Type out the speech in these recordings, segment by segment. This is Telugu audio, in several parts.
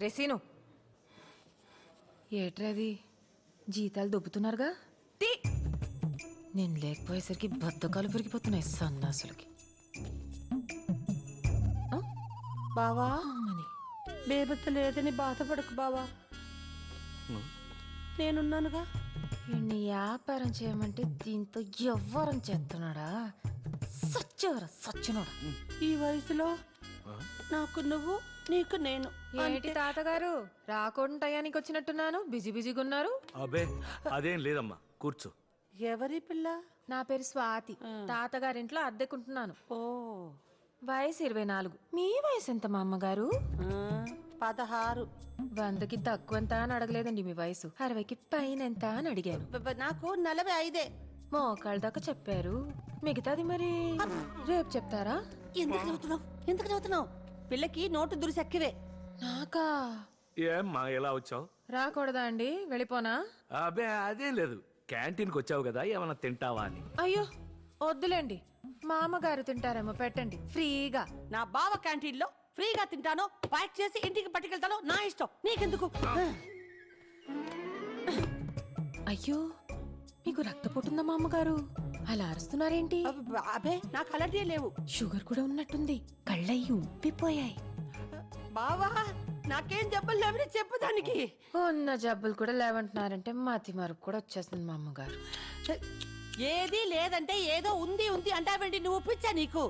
రెసీను ఏట్రది జీతాలు దొబ్బుతున్నారుగా నేను లేకపోయేసరికి బద్దకాలు పెరిగిపోతున్నాయి సన్నాసులకి. బావా బేబత్త లేదని బాధపడకు బావా, నేనున్నానుగా. ఇన్ని వ్యాపారం చేయమంటే దీంతో ఎవ్వరం చేస్తున్నాడా? సచ్చినోడా. ఈ వయసులో నాకు నువ్వు, నీకు నేను. ఏంటి తాతగారు రాకుండా టయానికి వచ్చినట్టున్నాను? బిజీగా ఉన్నారు? అబే అదేం లేదమ్మా, కూర్చో. ఎవరి పిల్ల? నా పేరు స్వాతి, తాతగారింట్లో అద్దెకుంటున్నాను. ఓ, వయసు 24. మీ వయసు ఎంత మా అమ్మగారు? 16. 100కి తక్కువంత అని అడగలేదండి మీ వయసు. 60కి పైన ఎంత అని అడిగాను. నాకు 45. మోకాళ్ళ దాకా చెప్పారు, మిగతాది మరి రేపు చెప్తారా? ఎందుకు చదువుతున్నావు? పిల్లకి నోటు దురిసెక్కివే. నాకా? ఏమ్మా ఎలా వచ్చావు? రాకూడదా అండి, వెళ్ళిపోనా? అబే అదేం లేదు, క్యాంటీన్కి వచ్చావు కదా, ఏమన్నా తింటావా అని. అయ్యో వద్దులేండి, మా అమ్మగారు తింటారేమో, పెట్టండి ఫ్రీగా. నా బావ క్యాంటీన్లో ఫ్రీగా తింటాను, ప్యాక్ చేసి ఇంటికి పట్టుకెళ్తాను, నా ఇష్టం, నీకెందుకు? అయ్యో మీకు రక్తపోటుందా మా అమ్మగారు? అలా అరుస్తున్నారేంటి? అబే నాకు అలర్జీ లేవు. షుగర్ కూడా ఉన్నట్టుంది, కళ్ళయ్యి ఉబ్బిపోయాయి. బావా నాకేం జబ్బులు లేవని చెప్పు దానికి. ఉన్న జబ్బులు కూడా లేవంటున్నారంటే మతి మరుపు కూడా వచ్చేస్తుంది మా అమ్మగారు. ఏది లేదంటే ఏదో ఉంది ఉంది అంటావేంటి? నువ్వు పిచ్చా నీకు?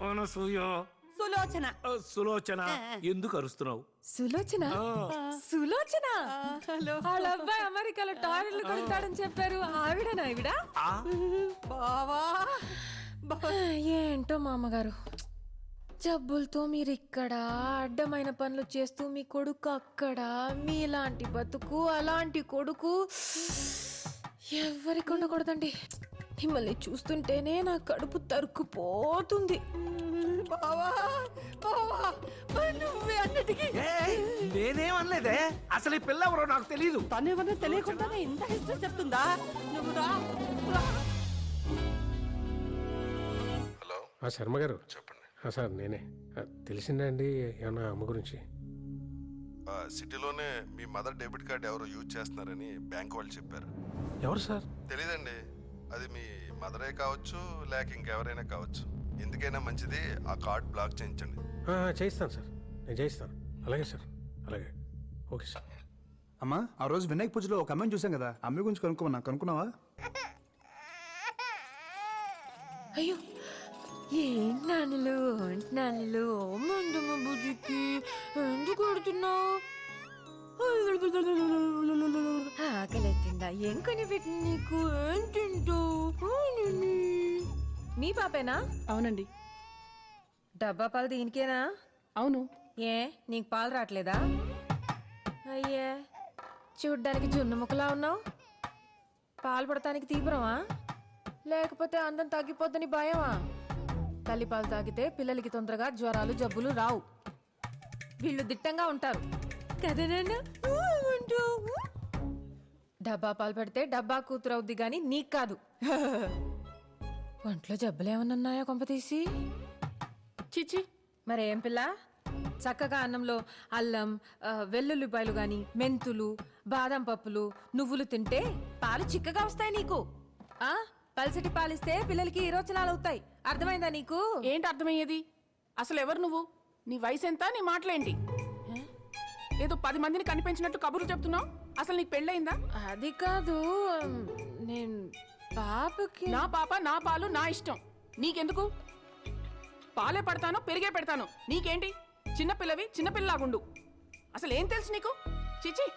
సులోచన. సులోచన ఎందుకు అరుస్తున్నావు? సులోచన? సులోచన వాళ్ళ అబ్బాయి అమెరికాలో టాయిలెట్లు కొడతాడని చెప్పారు, ఆవిడనా ఈవిడ? బావా ఏంటో మా అమ్మగారు, జబ్బులతో మీరు ఇక్కడ, అడ్డమైన పనులు చేస్తూ మీ కొడుకు అక్కడ. మీలాంటి బతుకు, అలాంటి కొడుకు ఎవరికి ఉండకూడదండి. మిమ్మల్ని చూస్తుంటేనే నా కడుపు తరుక్కుపోతుంది. బావా బావా నువ్వే అన్నిటికీ. నేనేమనలేదే, అసలు ఈ పిల్ల ఎవరో నాకు తెలియదు. తనేమన్నా తెలియకుండానే ఇంత హిస్టరీ చెప్తుందా? నువ్వు రా. హలో శర్మ గారు చెప్పండి. సార్ నేనే. తెలిసిందా అండి ఏమన్నా అమ్మ గురించి? సిటీలోనే మీ మదర్ డెబిట్ కార్డ్ ఎవరో యూజ్ చేస్తున్నారని బ్యాంక్ వాళ్ళు చెప్పారు. ఎవరు సార్? తెలీదండి, అది మీ మదరే కావచ్చు లేక ఇంకెవరైనా కావచ్చు. ఎందుకైనా మంచిది ఆ కార్డ్ బ్లాక్ చేయించండి. చేయిస్తాను సార్, నేను చేయిస్తాను. అలాగే సార్, అలాగే. Okay sir. అమ్మా ఆ రోజు వినాయక పూజలో ఒక అమ్మాయిని చూసాం కదా, అమ్మాయి గురించి కనుక్కున్నావా? అయ్యో ఏంటి నాన్నలు మందమ్మ బుజ్జికి ఎందుకు కొడుతున్నావు? ఆకలిస్తుందా? ఏం కొని పెట్టింది నీకు? ఏం తింటావు? మీ పాపేనా? అవునండి. డబ్బా పాలు దీనికేనా? అవును. ఏ నీకు పాలు రావట్లేదా? అయ్యే చూడ్డానికి జున్ను ముక్కలా ఉన్నావు. పాలు పడటానికి తీవ్రమా, లేకపోతే అందం తగ్గిపోద్దని భయమా? తల్లిపాలు తాగితే పిల్లలకి తొందరగా జ్వరాలు జబ్బులు రావు, వీళ్ళు దిట్టంగా ఉంటారు కదనన్నా. డబ్బా పాలు పెడితే డబ్బా కూతురు అవుద్ది గాని నీకు కాదు. ఒంట్లో జబ్బులేమన్నాయా కొంపతీసి? చిచి మరేం పిల్ల, చక్కగా అన్నంలో అల్లం, వెల్లుల్లిపాయలు గాని, మెంతులు, బాదం పప్పులు, నువ్వులు తింటే పాలు చిక్కగా వస్తాయి నీకు. పల్సటి పాలిస్తే పిల్లలకి ఈరోచనాలు అవుతాయి. అర్థమైందా నీకు? ఏంటి అర్థమయ్యేది? అసలు ఎవరు నువ్వు? నీ వయసు ఎంత? నీ మాటలేంటి? ఏదో 10 మందిని కనిపించినట్టు కబుర్లు చెప్తున్నావు. అసలు నీకు పెళ్ళయిందా? అది కాదు, నేను పాపకి. నా పాప, నా పాలు, నా ఇష్టం. నీకెందుకు? పాలే పడతాను, పెరిగే పెడతాను, నీకేంటి? చిన్నపిల్లవి చిన్నపిల్లలాగుండు. అసలు ఏం తెలుసు నీకు? చిచి.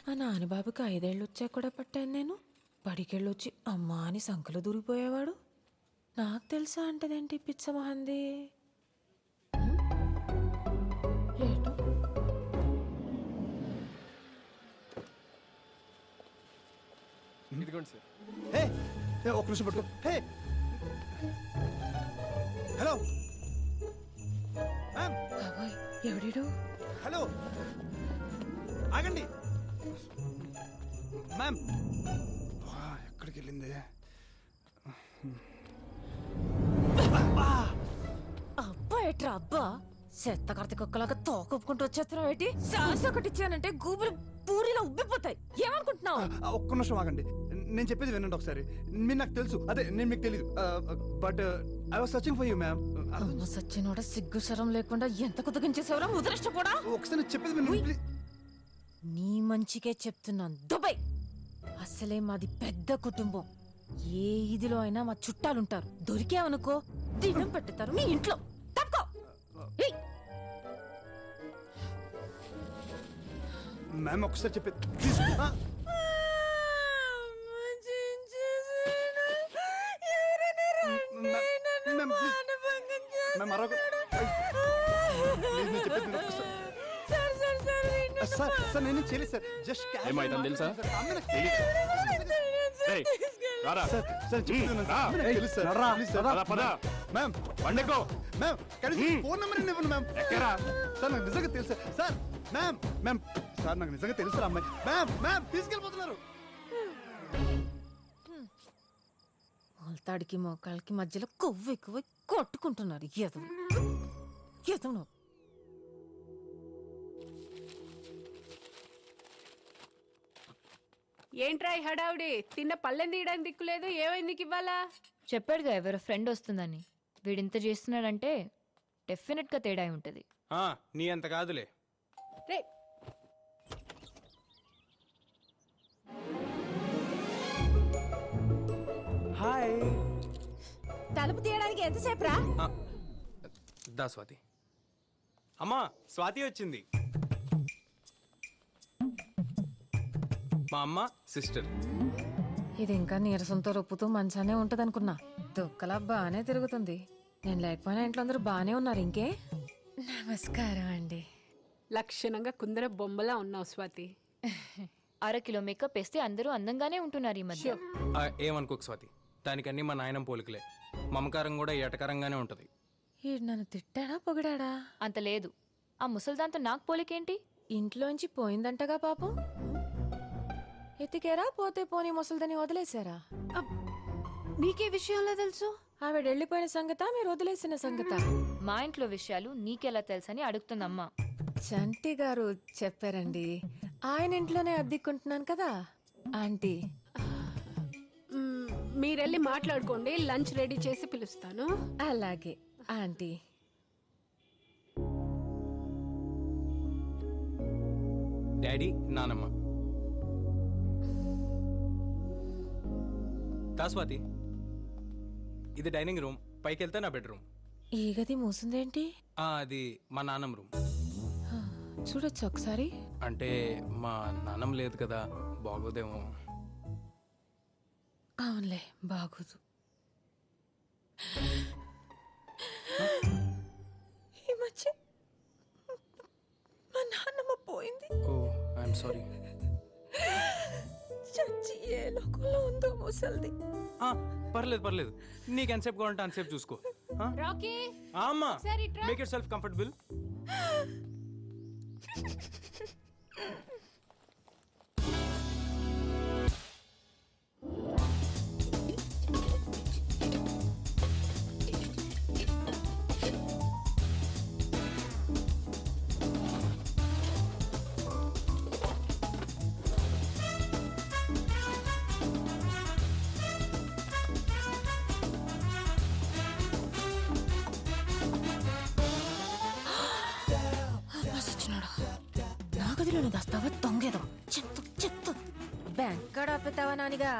మా నాన్నబాబుకి 5 ఏళ్ళు వచ్చాక కూడా పట్టాను నేను. బడికెళ్ళొచ్చి అమ్మా అని సంకలు దూరిపోయేవాడు. నాకు తెలుసా అంటదేంటి పిచ్చ మహంది. ఏటో ఒక్క నిమిషం పట్టుకో. హలో బాబోయ్, ఎవడీడు? హలో ఆగండి మ్యామ్. ఎక్కడికి వెళ్ళింది? అబ్బా ఎట్రా అబ్బా, చెత్త కర్తి కుక్కలాగా తోకొప్పుకుంటూ వచ్చేస్తున్నావు ఏంటి? శ్వాస ఒకటి ఇచ్చానంటే గూబులు పూరిలో ఉబ్బిపోతాయి. ఏమనుకుంటున్నావు? ఒక్క నిమిషం ఆగండి, నేను చెప్పేది వినండి ఒకసారి. మీరు నాకు తెలుసు, అదే నేను మీకు తెలియదు. But I was searching for you ma'am. అమ్మ సచ్చినోడ సిగ్గు శరం లేకుండా ఎంత కుదగించేసేవరా ముదరష్ట కూడా. ఒకసారి చెప్పేది వినండి ప్లీజ్. నీ మంచికే చెప్తున్నాను. దుబాయ్ అసలే మాది పెద్ద కుటుంబం. ఏ ఇదిలో అయినా మా చుట్టాలుంటారు. దొరికావనుకో దినం పెట్టుతారు మీ ఇంట్లో. తప్పుకో. ఏయ్, మ్యామ్ ఒకసారి చెప్పేది ప్లీజ్. మ్యామ్ అరవకు. ప్లీజ్ నేను చెప్పేది వినండి ఒకసారి. సార్ సార్ నేను చేయలేదు సార్, జస్ట్ ఏమైందని తెలుసా? ఏయ్, రారా. సార్ సార్ చెప్పేది వినండి సార్. నాకు తెలుసు సార్. Please sir. పద, పద. మ్యామ్ బండెక్కో. మ్యామ్ కనీసం ఫోన్ నెంబర్ ఇవ్వండి మ్యామ్. ఎక్కరా? సార్ నాకు నిజంగా తెలుసు సార్. మ్యామ్ మ్యామ్ సార్ నాకు నిజంగా తెలుసు సార్ అమ్మాయి. Ma'am ma'am తీసుకెళ్ళిపోతున్నారు. మొలతాడికి మోకాళ్ళకి మధ్యలో కొవ్వు ఎక్కువ కొట్టుకుంటున్నారు. ఎదవు ఎదవు. ఏంట్రా ఈ హడావుడి? తిన్న పళ్ళెం తీయడానికి దిక్కులేదు. ఏమైంది నీకు ఇవ్వాలా? చెప్పాడుగా ఎవరో ఫ్రెండ్ వస్తుందని. వీడింత చేస్తున్నాడంటే డెఫినెట్ గా తేడా అయి ఉంటది. నీ అంత కాదులే. రే హాయ్. తలుపు తీయడానికి ఎంతసేపు రా? దా స్వాతి. అమ్మా స్వాతి వచ్చింది. మా అమ్మ సిస్టర్. ఇది ఇంకా నీరసంతో రొప్పుతూ మంచానే ఉంటదనుకున్నా. దుక్కలా బానే తిరుగుతుంది. నేను లేకపోయినా ఇంట్లో అందరూ బానే ఉన్నారు. ఇంకే నమస్కారం అండి. లక్షణంగా కుందర బొమ్మలా ఉన్నావు స్వాతి. 1/2 కిలో మేకప్ వేస్తే అందరూ అందంగానే ఉంటున్నారు ఈ మధ్య. ఏమనుకోకు స్వాతి, దానికన్నీ మా నాయనం పోలికలే. మమకారం కూడా ఏటకరంగానే ఉంటది. ఈడు నన్ను తిట్టాడా పొగిడాడా? అంత లేదు. ఆ ముసల్దాంతో నాకు పోలికేంటి? ఇంట్లోంచి పోయిందంటగా పాపం. ఎతికేరా పోతే పోనీ ముసలిదని వదిలేశారా? నీకే విషయంలో తెలుసు? ఆవిడ వెళ్ళిపోయిన సంగత మీరు వదిలేసిన సంగత? మా ఇంట్లో విషయాలు నీకెలా తెలుసని అడుగుతుందమ్మా. చంటి గారు చెప్పారండి. ఆయన ఇంట్లోనే అద్దెకుంటున్నాను కదా ఆంటీ. మీరెళ్ళి మాట్లాడుకోండి, లంచ్ రెడీ చేసి పిలుస్తాను. అలాగే ఆంటీ. డాడీ నానమ్మ. దా స్వాతి, ఇది డైనింగ్ రూమ్. పైకి వెళ్తే నా బెడ్రూమ్. ఈ గది మూసిందేంటి? అది మా నాన్నమ్మ రూమ్. చూడొచ్చు ఒకసారి. అంటే మా నాన్నమ్మ లేదు కదా, బాగోదేమో. అవునులే బాగోదు. ఈ మధ్య మా నాన్నమ్మ పోయింది. ఓ ఐఎమ్ సారీ. చచ్చి ఏ లోకంలో ఉందో ముసల్ది. పర్లేదు పర్లేదు, నీకు ఎంతసేపు కావాలంటే అంతసేపు చూసుకో. రాకీ అమ్మా మేక్ ఇట్ సెల్ఫ్ కంఫర్టబుల్. నా గదిలోనే దాస్తావా దొంగేదో? చెత్త చెత్త. Bank card ఆపేతావా నానిగా?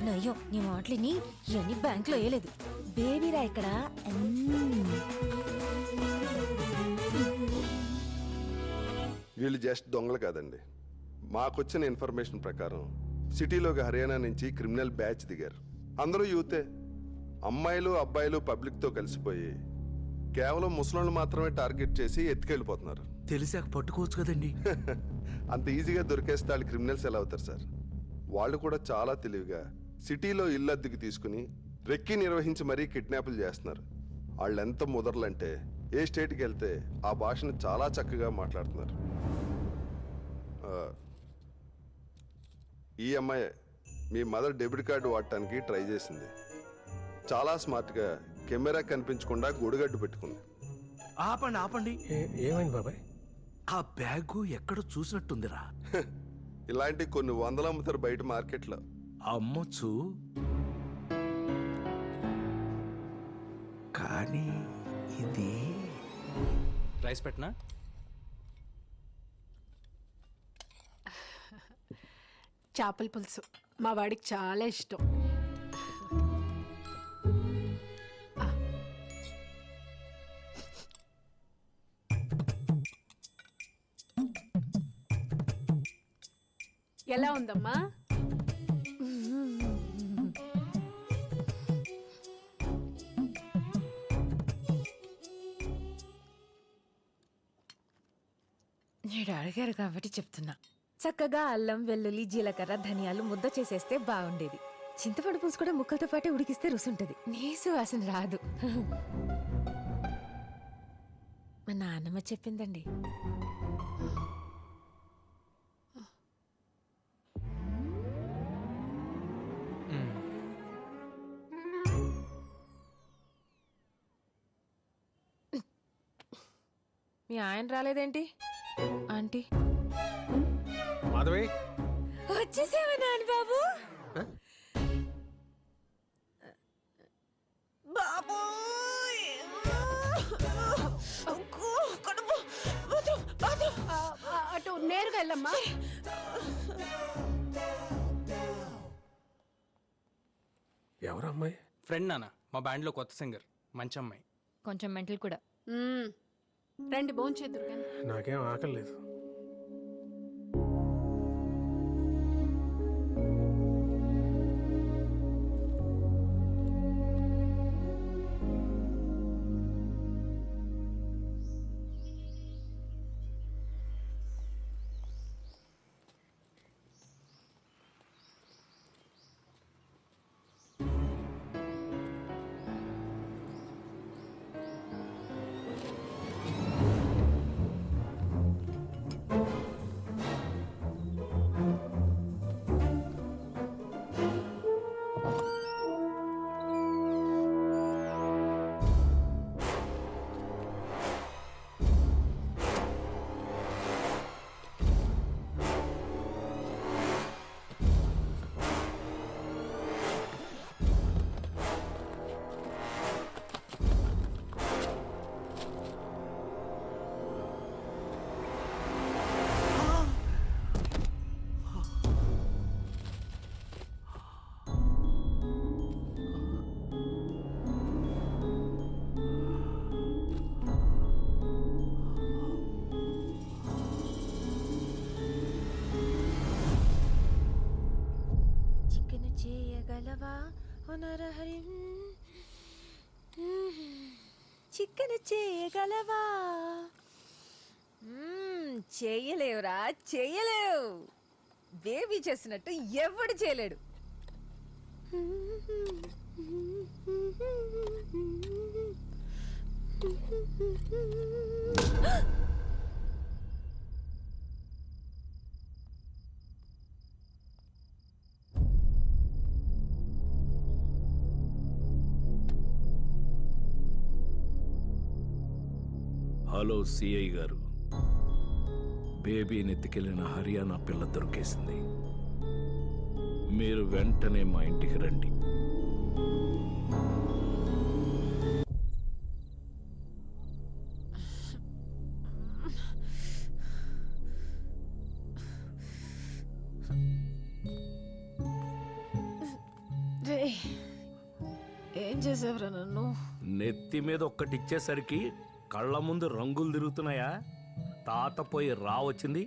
నయ్యో నీ మాటలిని ఇవన్నీ బ్యాంక్ లో వేయలేదు. బేబీరా ఇక్కడ. వీళ్ళు జస్ట్ దొంగలు కాదండి. మాకొచ్చిన ఇన్ఫర్మేషన్ ప్రకారం సిటీలోకి హర్యానా నుంచి క్రిమినల్ బ్యాచ్ దిగారు. అందరూ యూతే. అమ్మాయిలు అబ్బాయిలు పబ్లిక్తో కలిసిపోయి కేవలం ముసలోళ్ళు మాత్రమే టార్గెట్ చేసి ఎత్తుకెళ్ళిపోతున్నారు. తెలిసాక పట్టుకోవచ్చు కదండి. అంత ఈజీగా దొరికేస్తే వాళ్ళు క్రిమినల్స్ ఎలా అవుతారు సార్? వాళ్ళు కూడా చాలా తెలివిగా సిటీలో ఇల్లు అద్దెకి తీసుకుని రెక్కి నిర్వహించి మరీ కిడ్నాపులు చేస్తున్నారు. వాళ్ళు ఎంత ముదర్లంటే ఏ స్టేట్కి వెళ్తే ఆ భాషను చాలా చక్కగా మాట్లాడుతున్నారు. ఈ అమ్మాయి మీ మదర్ డెబిట్ కార్డు వాడటానికి ట్రై చేసింది. చాలా స్మార్ట్గా కెమెరా కనిపించకుండా గొడుగడ్డు పెట్టుకుంది. ఆపండి ఆపండి. ఏమైంది బాబాయ్? ఆ బ్యాగు ఎక్కడ చూసినట్టుందిరా. ఇలాంటి కొన్ని వందలు అమ్ముతారు బయట మార్కెట్లో. అమ్మొచ్చు, కానీ ఇది రైస్ పెట్టనా? చేపల పులుసు మా వాడికి చాలా ఇష్టం. ఎలా ఉందమ్మా? నేను అడిగారు కాబట్టి చెప్తున్నా. చక్కగా అల్లం, వెల్లుల్లి, జీలకర్ర, ధనియాలు ముద్ద చేసేస్తే బాగుండేది. చింతపండు పులుసు కూడా ముక్కలతో పాటే ఉడికిస్తే రుసుంటది, నీసు వాసన రాదు. మా నాన్నమ్మ చెప్పిందండి. మీ ఆయన రాలేదేంటి ఆంటీ? మాధవి, వచ్చేసావా నాన్న బాబు? అటు నేరుగా వెళ్ళమ్మా. ఎవరు అమ్మాయి? ఫ్రెండ్ నాన్న, మా బ్యాండ్లో కొత్త సింగర్, మంచి అమ్మాయి. కొంచెం మెంటల్ కూడా. రండి భోంచేద్దురు కానీ. నాకేం ఆకలి లేదు. చికెన్ చేయగలవా? చేయలేవురా, చేయలేవు. బేబీ చేసినట్టు ఎవడు చేయలేడు. హలో సిఐ గారు, బేబీని ఎత్తుకెళ్లిన హర్యానా పిల్ల దొరికేసింది. మీరు వెంటనే మా ఇంటికి రండి. ఏం చేసావురా నన్ను? నెత్తి మీద ఒక్కటిచ్చేసరికి కళ్ళ ముందు రంగులు తిరుగుతున్నాయా? తాత పోయి వచ్చింది.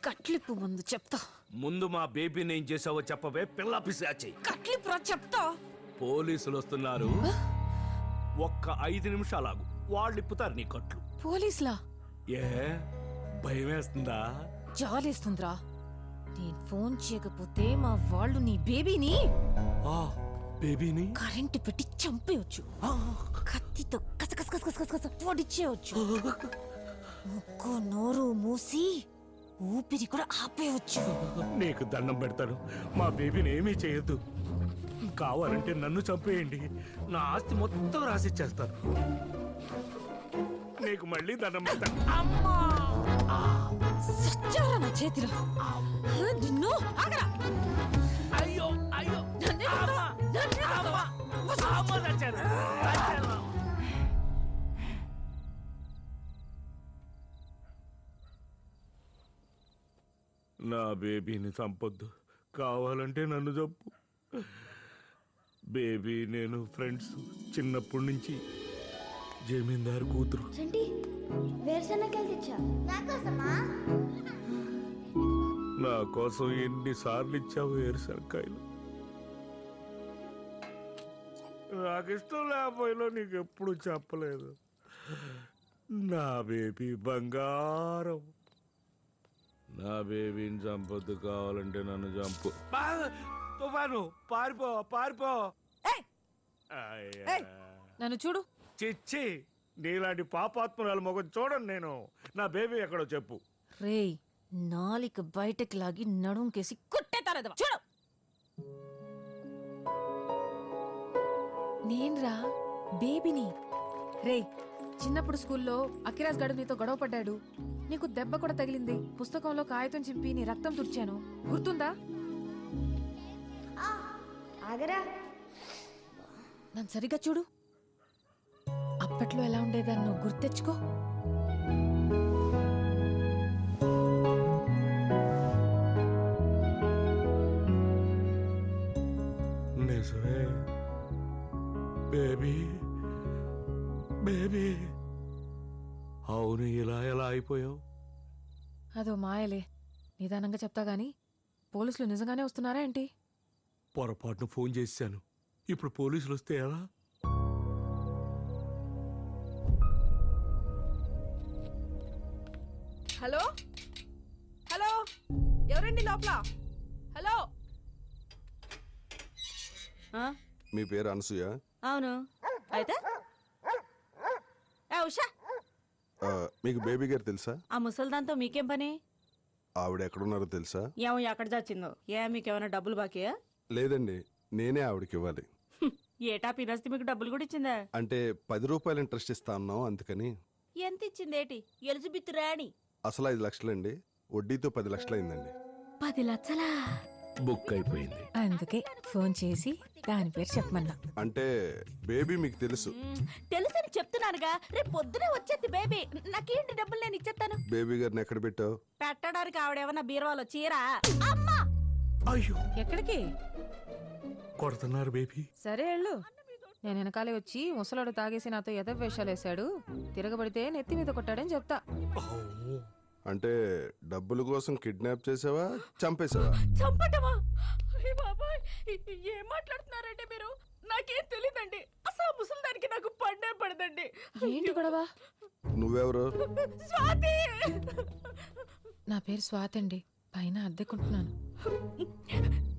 కట్లిప్పు ముందు చెప్తా. ముందు మా బేబీని ఏం చేసావో చెప్పవే పిల్ల పిశాచి. కట్లిప్పు చెప్తా. పోలీసులు వస్తున్నారు, ఒక్క 5 నిమిషాలాగు, వాళ్ళు ఇప్పుతారు నీ కట్లు. పోలీసులా? ఏ భయమేస్తుందా? జాలేస్తుందిరా. నేను ఫోన్ చేయకపోతే మా వాళ్ళు నీ బేబీని బేబీని కరెంటు పెట్టి చంపేయచ్చు. కత్తితో కసకస పొడిచేయచ్చు. ముక్కు నోరు మూసి ఊపిరి కూడా ఆపేయచ్చు. నీకు దండం పెడతాను, మా బేబీని ఏమీ చేయొద్దు. కావాలంటే నన్ను చంపేయండి, నా ఆస్తి మొత్తం రాసిచ్చేస్తాను. నీకు మళ్ళీ దండం పెడతా. సచ్చారా నా చేతిలో నిన్ను ఆగరా. అయ్యో అయ్యో నన్నే కొడతావా? నన్నే కొడతావా? అమ్మ చచ్చాను, చచ్చాను. నా బేబీని చంపొద్దు, కావాలంటే నన్ను చంపు. బేబీ నేను ఫ్రెండ్స్ చిన్నప్పటి నుంచి. జమీందారు కూతురు. నా కోసం ఎన్నిసార్లు ఇచ్చావు వేరుశనక్కాయలు? నాకు ఇష్టం లేకపోయినా నీకు ఎప్పుడు చెప్పలేదు. నా బేబీ బంగారం. నా బేబీని చంపొద్దు, కావాలంటే నన్ను చంపు. తుఫాను పారిపో పారిపో. నన్ను చూడు. చిచ్చి, నీలాంటి పాపాత్మరాలు మొగం చూడను నేను. నా బేబీ ఎక్కడో చెప్పు. రేయ్, నాలిక బయటకి లాగి నడుంకేసి కుట్టేతారదవా. చూడు. నేన్రా బేబీని. రేయ్, చిన్నప్పుడు స్కూల్లో అఖిరాజ్ గడు నీతో గొడవ పడ్డాడు. నీకు దెబ్బ కూడా తగిలింది. పుస్తకంలో కాగితం చింపి నీ రక్తం తుడిచాను, గుర్తుందా? నన్ను సరిగ్గా చూడు. అప్పట్లో ఎలా ఉండేదాన్ని నువ్వు గుర్తెచ్చుకో. నిజమే బేబీ, బేబీ. అవును, ఇలా ఎలా అయిపోయావు? అదో మాయలే. నిదానంగా చెప్తా గాని పోలీసులు నిజంగానే వస్తున్నారా ఏంటి? పొరపాటును ఫోన్ చేశాను. ఇప్పుడు పోలీసులు వస్తే ఎలా? హలో హలో, ఎవరండి లోపల? హలో. మీ పేరు అనసూయ? అవును. అయితే ఉషా, మీకు బేబీ గారు తెలుసా? ఆ ముసల్దాంతో మీకేం పని? ఆవిడ ఎక్కడున్నారో తెలుసా? ఏమో ఎక్కడ చచ్చిందో. మీకేమైనా డబ్బులు బాకీయా? లేదండి, నేనే ఆవిడకి ఇవ్వాలి. ఏటా పినస్తి మీకు డబ్బులు కూడా ఇచ్చిందా? అంటే 10 రూపాయలు ఇంట్రెస్ట్ ఇస్తా ఉన్నాం, అందుకని. ఎంత ఇచ్చిందేటి? ఎలిజబెత్ రాణి. అసలు 5 లక్షలండి, వడ్డీతో 10 లక్షలు అయిందండి. 10 లక్షలా? బుక్ అయిపోయింది. అందుకే ఫోన్ చేసి దాని పేరు చెప్పమన్నా. అంటే బేబీ మీకు తెలుసు? తెలుసని చెప్తున్నానుగా. రేపు పొద్దునే వచ్చేది బేబీ. నాకేంటి డబ్బులు నేను ఇచ్చేస్తాను. బేబీ గారిని ఎక్కడ పెట్టావు? పెట్టడానికి ఆవిడేమన్నా బీరువాలో చీరా? అమ్మా! అయ్యో, ఎక్కడికి కొడుతున్నారు బేబీ. సరే వెళ్ళు. నేను వెనకాలే వచ్చి ముసలాడు తాగేసి నాతో ఎదవ వేషాలు వేశాడు, తిరగబడితే నెత్తి మీద కొట్టాడని చెప్తా. అంటే డబ్బుల కోసం కిడ్నాప్ చేసావా, చంపేసావా? చంపటమా? బాబాయ్, ఏం మాట్లాడుతున్నారంటే మీరు? నాకేం తెలీదండి. అసలు ముసలిదానికి నాకు పడ్డే పడదండి. ఏంటి గొడవ? నువ్వెవరు? స్వాతి. నా పేరు స్వాతి అండి, పైన అద్దెకుంటున్నాను.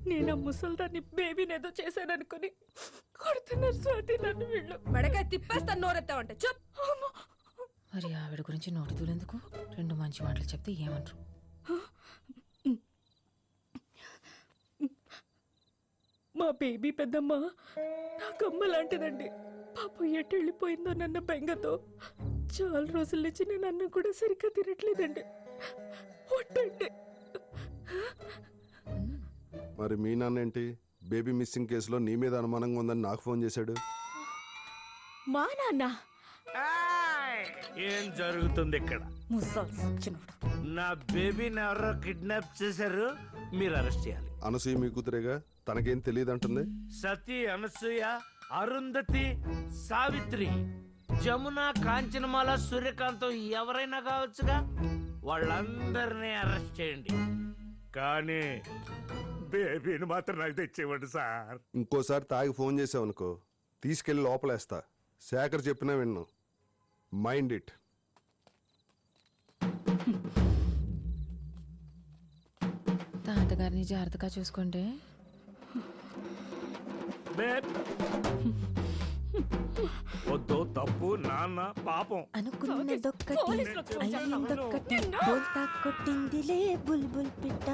నేను ఆ ముసల్దాన్ని బేబీనేదో చేశాననుకుని కొడుతున్నారు స్వాతి నన్ను. వీళ్ళు మెడకాయ తిప్పేస్తాను నోరెత్తావంటే. చెప్. మరి ఆవిడ గురించి నోటి దూలెందుకు? 2 మంచి మాటలు చెప్తే ఏమంటారు? మా బేబీ పెద్దమ్మ నాకమ్మ లాంటిదండి. పాప ఎటు వెళ్ళిపోయిందో నన్న బెంగతో చాలా రోజుల నుంచి నేను అన్నం కూడా సరిగ్గా తినట్లేదండి. ఒట్టండి. మరి మీ నాన్న ఏంటి బేబీ మిస్సింగ్ కేసులో నీ మీద అనుమానంగా ఉందని నాకు ఫోన్ చేశాడు? మా నాన్న? ఏం జరుగుతుంది ఇక్కడ? ముసల్సినోడు. నా బేబీని ఎవరో కిడ్నాప్ చేశారు, మీరు అరెస్ట్ చేయాలి. అనసూయ మీ కూతురేగా, తనకేం తెలియదు అంటుంది. సతీ, అనసూయ, అరుంధతి, సావిత్రి, జమున, కాంచనమాల, సూర్యకాంతం ఎవరైనా కావచ్చుగా. వాళ్ళందరినీ అరెస్ట్ చేయండి, కానీ బేబీని మాత్రం నాకు తెచ్చేవాడు సార్. ఇంకోసారి తాగి ఫోన్ చేసావనుకో, తీసుకెళ్లి లోపలేస్తా. శేఖర్ చెప్పినా విన్ను. Mind it. తాతగారిని జాగ్రత్తగా చూసుకోండి. వద్దు, తప్పు, నాన్న పాపం. అనుకున్నదొక్కటి అయ్యిందొక్కటి, బోల్తా కొట్టిందిలే బుల్బుల్ పిట్ట.